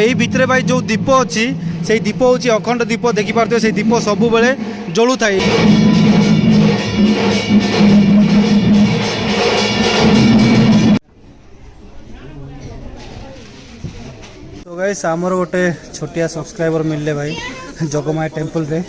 यही भितर भाई जो दीप अच्छी से दीप हूँ अखंड दीप देखिपे से दीप सब बेले जलू थाए। तो गाइस आमर गोटे छोटिया सब्सक्राइबर मिलले भाई जगमाया टेम्पल रे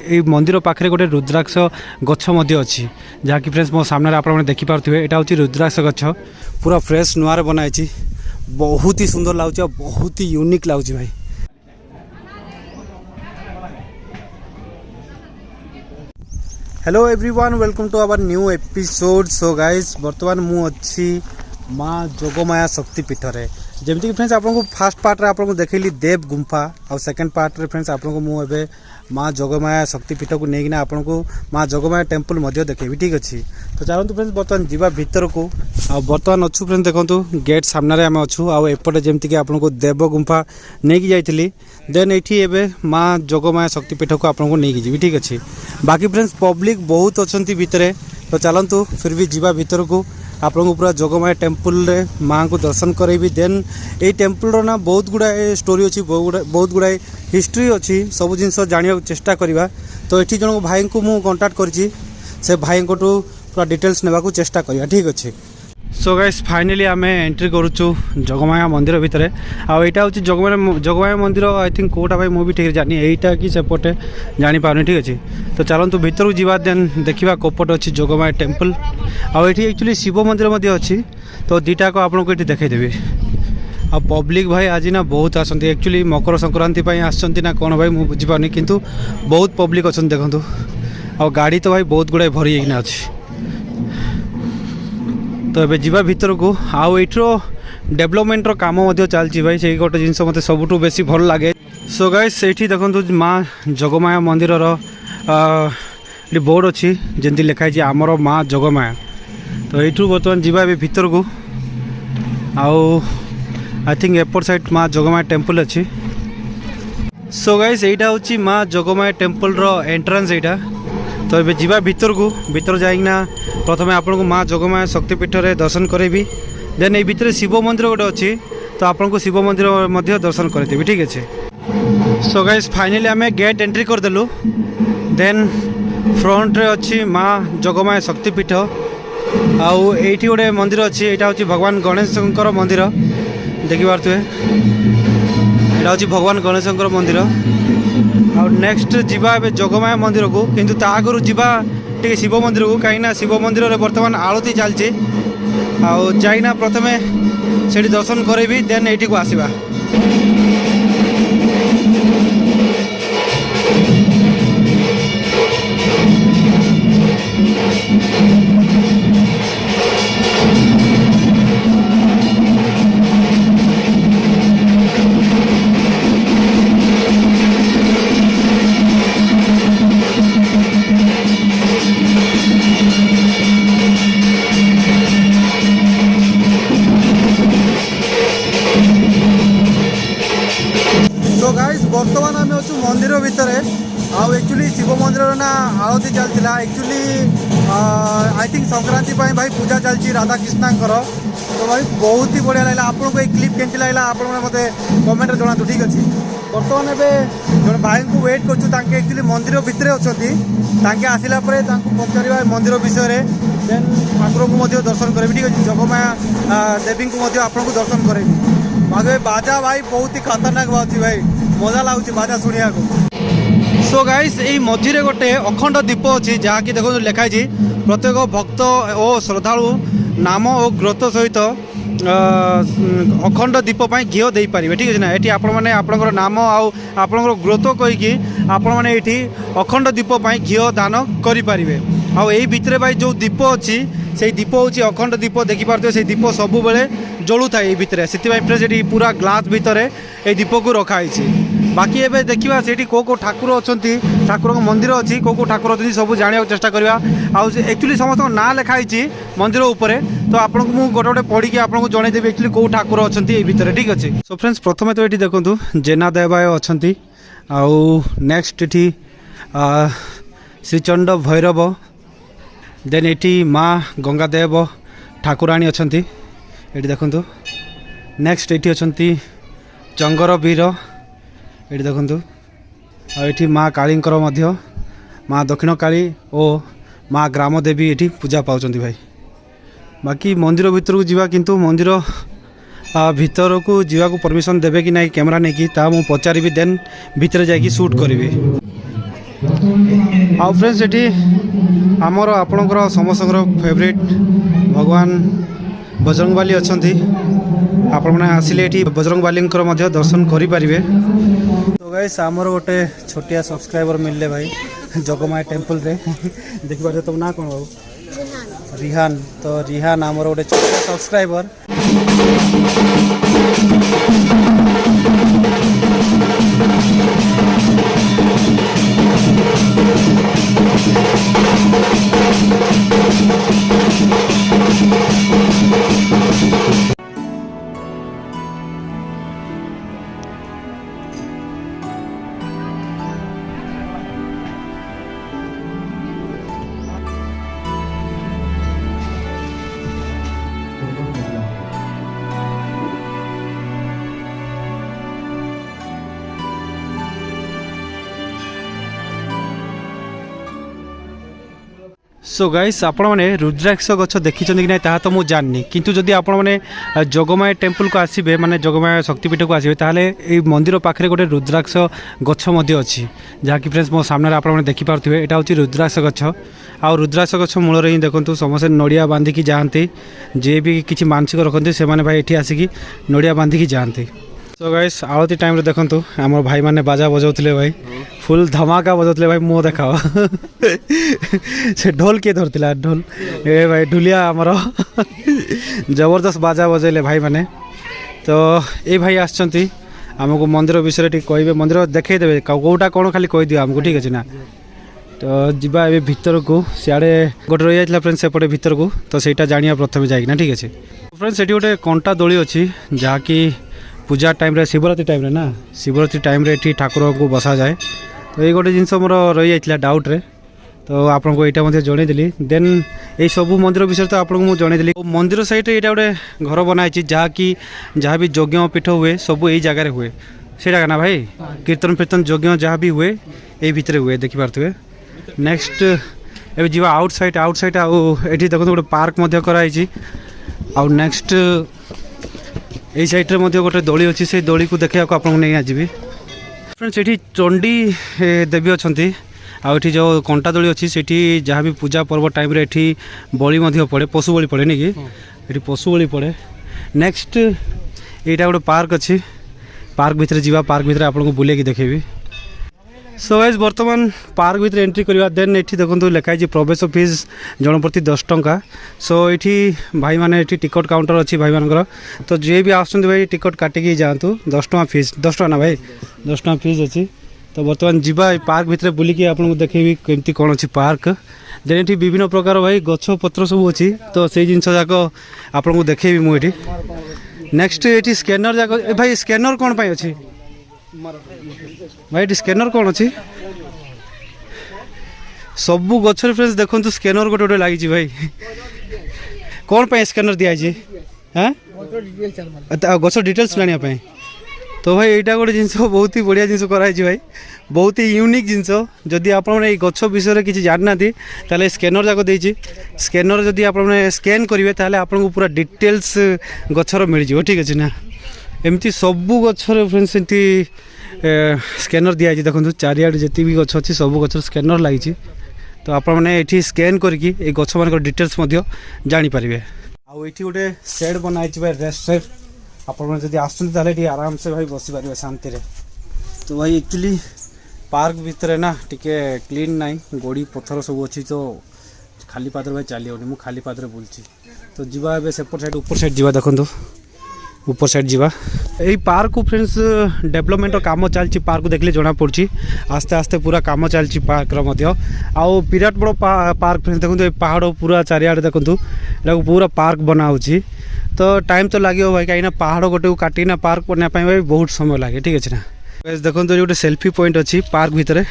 ये मंदिर पाखे गोटे रुद्राक्ष गछ अच्छी जहाँकि फ्रेंड्स मो सामने आप देखिपे यहाँ हूँ रुद्राक्ष गछ पूरा फ्रेश नुआर बनाई बहुत ही सुंदर लगुच बहुत ही यूनिक लगुच भाई। Hello everyone welcome to our new episode. So guys बर्तमान मु अच्छी माँ जोगमाया शक्तिपीठ रे जमती कि फ्रेंड्स आपको फास्ट पार्ट रे आपको देखली देव गुंफा और सेकंड पार्ट रे फ्रेंड्स आपको मु एबे माँ जोगमाया शक्तिपीठ को लेकिन आपको माँ जोगमाया टेम्पल मध्य देखेबी ठीक अच्छे। तो चलते फ्रेंड्स बर्तमान जीवा भीतर को बर्तमान अच्छु फ्रेंड्स देखो गेट सामने आम अच्छू आउटे जमती कि आपको देव गुंफा नहीं जाइली देन ये माँ जोगमाया शक्तिपीठ को आपको नहीं जी ठीक अच्छे। बाकी फ्रेंड्स पब्लिक बहुत अच्छा भितर तो चलतु फिर भी जीवा भीतर को आपको पूरा जोगमाया टेम्पल रे माँ को दर्शन करेबी। देन ये टेम्पल ना बहुत गुड़ाए स्टोरी अच्छी बहुत गुड़ाए हिस्ट्री अच्छी सब जिन जाना चेष्टा करवा। तो ये जन भाई को मुझे कंटाक्ट कर भाई को पूरा डिटेल्स नेबा को चेष्टा करवा ठीक अच्छे। सो गाइस फाइनली आम एंट्री करुचु जगमाया मंदिर भितर आउ यहाँ हूँ जगमाया मंदिर आई थिंक कोटा भाई मुझे ठीक जानी यहीटा कि सेपटे जापारे ठीक अच्छे। तो चलतु भीतर को जीवा देन देखा कोपट अच्छी जगमाया टेम्पल आउ ये एक्चुअली शिव मंदिर अच्छी तो दीटा को आपको ये देखईदेवी। आ पब्लिक भाई आज ना बहुत आसती एक्चुअली मकर संक्रांति आसती ना कौन भाई मुझे बुझीपारनी किंतु बहुत पब्लिक अच्छा देखूँ आ गाड़ी तो भाई बहुत गुड़ाए भरी अच्छी। तो ये जीवा भीतर को आउ एठर डेवलपमेंट कम चलती भाई से गोटे जिन मत सबुठ बेसी भल लगे। सो गाइस ये देखो माँ जगमाया मंदिर बोर्ड अच्छी जमी लिखाई आमर माँ जगमाया। तो यू बर्तमान जीवा भीतर को आउ आई थिंक एपट साइड माँ जगमाया टेम्पल अच्छी। सो गाइस यहाँ हूँ माँ जगमाया टेम्पल एंट्रांस यहाँ। तो ये जीवा भीतर को भीतर जाइना प्रथम आपको माँ जगमाया शक्तिपीठ रे दर्शन करेबी देन ये भितर शिव मंदिर गोटे अच्छी तो आपको शिव मंदिर मध्य दर्शन करदेवी ठीक अच्छे। सो गाइस फाइनली आम गेट एंट्री करदेलु देन फ्रंट रे अच्छी माँ जगमाया शक्तिपीठ आउ एठी गोटे मंदिर अच्छी यहाँ हूँ भगवान गणेश मंदिर देखिपे यहाँ हूँ भगवान गणेश मंदिर आउ नेक्स्ट जीवा जगमाया मंदिर को किंतु आगु जीवा टे शिव मंदिर को कहीं शिव मंदिर में बर्तमान आरती चलती आउ जाइना प्रथमे से दर्शन करेबी देन ये को आसवा। बर्तमान आम अच्छु मंदिर भितर आउ एक्चुअली शिव मंदिर ना आरती चलता एक्चुअली आई थिंक संक्रांति भाई पूजा चलती राधा कृष्णा तो भाई बहुत ही बढ़िया लगा। आपको ये क्लिप केमती लगा आप मत कमेंट जनातु ठीक अच्छे। बर्तमान एवं जो भाई को वेट कर एक्चुअली मंदिर भितर अच्छा आसला पचार मंदिर विषय देन ठाकुर को दर्शन करेंगे ठीक अच्छे। जगमाया देवी को आपको दर्शन करेंगे भागे बाजा भाई बहुत ही खतरनाक बाजी भाई मजा लगुच बाजा शुणा को। सो गाइस यही मझीरे गोटे अखंड दीप अच्छी जहाँकि देखो लिखाई प्रत्येक भक्त और श्रद्धालु नाम और व्रत सहित अखंड दीप घी दे पारे ठीक है ना। ये आपंकर नाम आपर व्रत कहीकि आपने अखंड दीप घी दान करें आउ यही भितर भाई जो दीप अच्छी से दीप हूँ अखंड दीप देखिपे से दीप सब बेले जलू थाए भितर से फ्रेंड्स ये पूरा ग्लास भितर ये दीप को रखाई। बाकी एबे देखिबा सेठी को ठाकुर अछंती ठाकुर मंदिर अच्छी को ठाकुर अच्छी सब जाना चेष्टा करवा एक्चुअली समस्त ना लिखाई मंदिर उपरे तो आपको मुझे गोटे गोटे पढ़ी आपको जनईदेवी एक्चुअली कौ ठाकुर अच्छी भितर ठीक अच्छे। सो फ्रेंड्स प्रथमे तो ये देखूँ जेना देवाय अच्छी आउ नेक्स्ट ये श्रीचंड भैरव देन ये माँ गंगादेव ठाकुराणी अच्छा ये देखूँ नेक्स्ट ये अच्छा चंगर वीर ये देखु आठी माँ कालींकर मध्य माँ दक्षिण काली और माँ ग्रामदेवी ये पूजा पाँच भाई। बाकी मंदिर भितर को जीवा किंतु मंदिर भितर को जीवा को परमिशन देवे कि नहीं कैमरा नहीं कि मु पचारि देन भितर जाकि शूट करी। आउ फ्रेंड्स ये आमर आपणकर समस्त फेवरेट भगवान बजरंगबाली अच्छा आपण मैंने आसिले ये बजरंगबाली दर्शन करें। तो गाइस आमर गोटे छोटिया सब्सक्राइबर मिलले भाई जगमाया टेम्पल रे देखि पारे तुम ना कौन बाबू रिहान। तो रिहान आमर गोटे छोटिया सब्सक्राइबर। सो गाइस आपण मैंने रुद्राक्ष गछ देखी कि ना तो मुझे जाननी किंतु जदि आपण मैंने जगमाया टेम्पल को आसबे माने जगमाया शक्तिपीठ को आसबे ताहले ए मंदिर पाखे गोटे रुद्राक्ष गछ अच्छी जहाँकि फ्रेंड्स मो सामने आप देखिपे यहाँ हूँ रुद्राक्ष गछ। आ रुद्राक्ष गछ मूल ही देखो समस्त नड़िया बांधिकी जाती जे भी किसी मानसिक रखते से भाई ये आसिकी नड़िया बांधिकी जाती। तो गाइस आलती टाइम रे देखंतु आम भाई माने बाजा बजाउथिले भाई फुल धमाका बजाउथिले भाई मुँह देखाओ से ढोल किए धरतिला ढोल ए भाई ढुलिया आमर जबरदस्त बाजा बजेले भाई माने। तो ये भाई आछंती आमको मंदिर विषय टी कहबे मंदिर देखै देबे कोटा कोन खाली कहि दियो हमको ठीक अछि ना। तो जीवा ए भीतर को सियाड़े गोटे रही जाइला फ्रेंड्स सेपटे भीतर को तो सेटा जानिया प्रथमे जाइना ठीक अछि। फ्रेंड्स सेठी गोटे कंटा दोली अछि जहाँकि पूजा टाइम रे शिवरात्रि टाइम रे ना शिवरात्रि टाइम रे एठी ठाकुर को बसा जाए। तो ये गोटे जिनस मोर रही जाइला डाउट रे तो आपको यहाँ जनईदेली देन ये सब मंदिर विषय तो आपको मुझे जनईदेली। मंदिर साइड ये गोटे घर बनाई जहाँकि जहाँ भी यज्ञ पीठ हुए सब यही जगार हुए से ना भाई कीर्तन फीर्तन यज्ञ जहाँ भी हुए ये भितर हुए देखिपे। नेक्स्ट ए जी आउटसाइड आउट देखो गोटे पार्क कराई आउ नेक्स्ट यही साइड रे गोटे दोली अच्छी से दोली को देखा आपको नहीं आजीबी। फ्रेंड्स ये चंडी देवी अच्छा आठी जो कंटा दोली अच्छी से जहाँ भी पूजा पर्व टाइम रे एठी बलि पड़े पशु बलि पड़े नहीं कि पशु बलि पड़े। नेक्स्ट यहाँ गोटे पार्क अच्छी पार्क भितर जावा पार्क भितर आपको बुलेकी देखेबी। सो गाइस बर्तमान पार्क भितर एंट्री करवा देन ये देखो लिखाई प्रवेश फीस जन प्रति 10 टंका। सो ये भाई माने टिकट काउंटर अच्छी भाई मानकर तो जे भी आसुँच भाई टिकट काटिकी जातु 10 टंका फीस 10 टंका ना भाई 10 टंका फीस अच्छी। तो बर्तमान जीवा पार्क भितर बुलिकी आपको देखेबी केमती कौन अच्छी पार्क देन ये विभिन्न प्रकार भाई गछ पत्र सब अच्छी तो से जिनस जाक आपको देखेबी मुझे। नेक्स्ट ये स्कैनर जाक भाई स्कैनर कौन पाई अच्छी भाई स्कैनर कौन अच्छी सबू गचर फ्रेंड्स देखो स्कैनर गोटे गोटे लगी भाई कौन पाई स्कैनर दिखाई हाँ गच डिटेल्स जानापी। तो भाई यहाँ गोटे जिनस बहुत ही बढ़िया जिनस कराई भाई बहुत ही यूनिक जिनस जदि आप गच विषय किसी जाना ताले स्कैनर जाक देती स्कैनर जदि आप स्कैन करेंगे ताले आपको पूरा डिटेल्स गचर मिल जाए ठीक अच्छे ना। एमती सबू गचर फ्रेंड्स एमती स्कैनर दिखाई देखो चारिआड जी भी गच अच्छी सब गचर स्कैनर लगी तो आपने स्कैन करके गच मान डिटेल्स जानीपारे। आउ ये गोटे सेड बनाई भाई रेस्ट सेड आपड़ी आसते आराम से भाई बसी पारे शांति रे। तो भाई एक्चुअली पार्क भितर ना टिके क्लीन नाई गोड़ी पत्थर सब अच्छी तो खाली पादर भाई चली होनी मुझे खाली पादर बुलची। तो जीवा सेपट साइड ऊपर साइड जीवा देखो ऊपर साइड जीवा यही पार्क को फ्रेंड्स डेवलपमेंट काम चलती पार्क को देखले जना पड़ी आस्ते आस्ते पूरा काम चलती पार्क आउ विराट बड़ पार्क फ्रेंड्स देखो पहाड़ पूरा चारिआडे देखो यहाँ पूरा पार्क बनाऊँ तो टाइम तो लगे भाई कहीं पहाड़ गोटे को काटिना पार्क बनाई भाई बहुत समय लगे ठीक अच्छे ना। देखो गोटे सेल्फी पॉइंट अच्छी पार्क भितर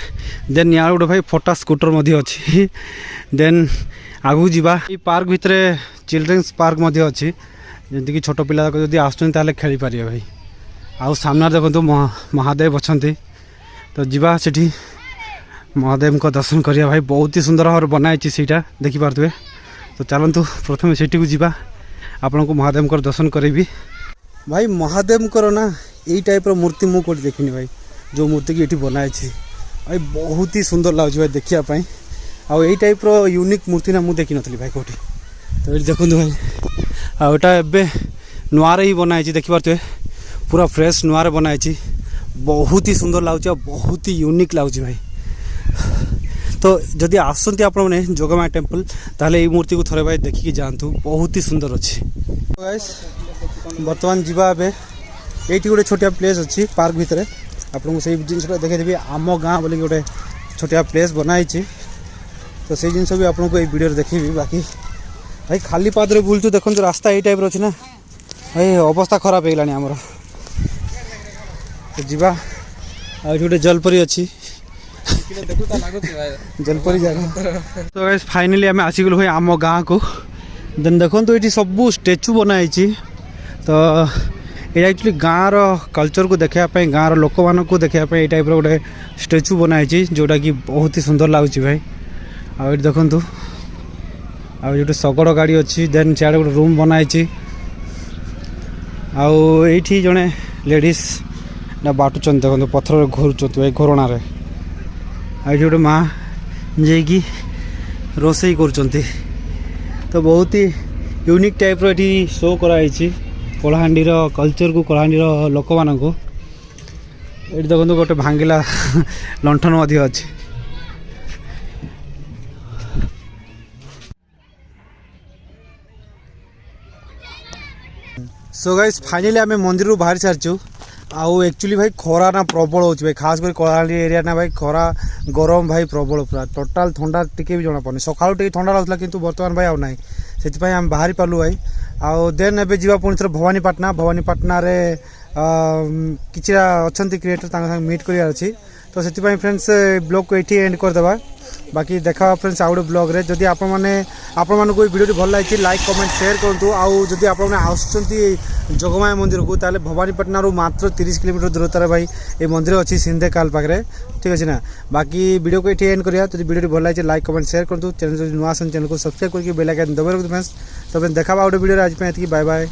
देन यहाँ गोटे भाई फोटा स्कूटर अच्छी देन आगू जावा पार्क भितर चिल्ड्रेन्स पार्क अच्छी जमीक छोट पिला जब आसुँच खेली पारे भाई आउ सामने देखो महादेव अच्छा तो जीवा सेठी महादेव को दर्शन करिया भाई बहुत ही सुंदर भाव बनाई सीटा देखिपे तो चलतु प्रथम सेठी को जीवा आपण को महादेव को दर्शन करी भाई महादेव को ना यही टाइप मूर्ति मुझे देखनी भाई जो मूर्ति की ये बनाई भाई बहुत ही सुंदर लगे भाई देखापी आउ यही टाइप यूनिक मूर्ति ना मुझे देखी नी भाई कौटी तो ये देखो भाई आटा एवं नुआरे ही बनाई देखिपे पूरा फ्रेश नुआरे बनाई बहुत ही सुंदर लगुच बहुत ही यूनिक लगुच भाई तो जदि आसती आप जोगमाया टेम्पल ताले ये मूर्ति को थोड़े भाई देखिकी जातु बहुत ही सुंदर अच्छी बर्तमान जीवा ये गोटे छोटिया प्लेस अच्छी पार्क भितर आपको से जिनसा देखी आम गाँ बोल गोटे छोटिया प्लेस बनाई तो से जिन भी आपको ये वीडियो देखी बाकी भाई खाली पादरे बुलचु देखो रास्ता यही टाइप अच्छी ना भाई अवस्था खराब हो गलानी आमर तो जीवा गोटे जलपरी अच्छी जलपरी जगह तो गाइस फाइनली आम आसीगलु भाई आम गाँ को देन देखो तो ये सब स्टेचू बनाई तो ये एक्चुअली गाँव कल्चर को देखापी गाँव लोक मान को देखापी ये टाइप गोटे स्टेचू बनाई जोटा कि बहुत ही सुंदर लगुच भाई आउ देखु आउ जो शगड़ गाड़ी अच्छी देन सियाड़े गोटे रूम बनाई आउ ये जड़े लेडीज ना बाटुचन देखो पथर घोरुचत भाई घोरणार आई गोटे माँ जाकि रोसई कर तो बहुत ही यूनिक टाइप ये शो कराई कलाहांडी कल्चर को कलाहांडी लोक मान को ये देखो गोटे भांगिला लंठन अच्छी सो गाइस फाइनली आम मंदिर रू बाहर सारी आउ एक्चुअली भाई खरा ना प्रबल हो भाई खास कर कलाहांडी एरिया ना भाई खरा गरम भाई प्रबल पूरा टोटाल ठंडा टिके भी जना पड़े सकाळु टिके ठंडा लगुला किंतु बर्तमान भाई आउ ना से आम बाहरी पालु भाई आउ देन एबे जीवा पुणी थर भवानीपाटना रे किसी अच्छा क्रिएटर मीट कर अच्छी तो से फ्रेंड्स ब्लॉग को ये एंड करदे बाकी देखा फ्रेंड्स आउ ब्लॉग रे जदि आपण को वीडियो भल लगी लाइक कमेंट शेयर करूँ आउ जदि आपने आसुँच जोगमाया मंदिर को ताले भवानीपाटना मात्र 30 किलोमीटर दूरतार भाई ये मंदिर अच्छी सिंधे काल पाखे ठीक अच्छे ना बाकी वीडियो को ये एंड करिया जब वीडियो भल लगी लाइक कमेंट शेयर करूँ चैनल जो नुआ चैनल को सब्सक्राइब करके बेल आइकन दबाई रखते फ्रेंड्स तो देखा गोटे वीडियो आज बाय बाय।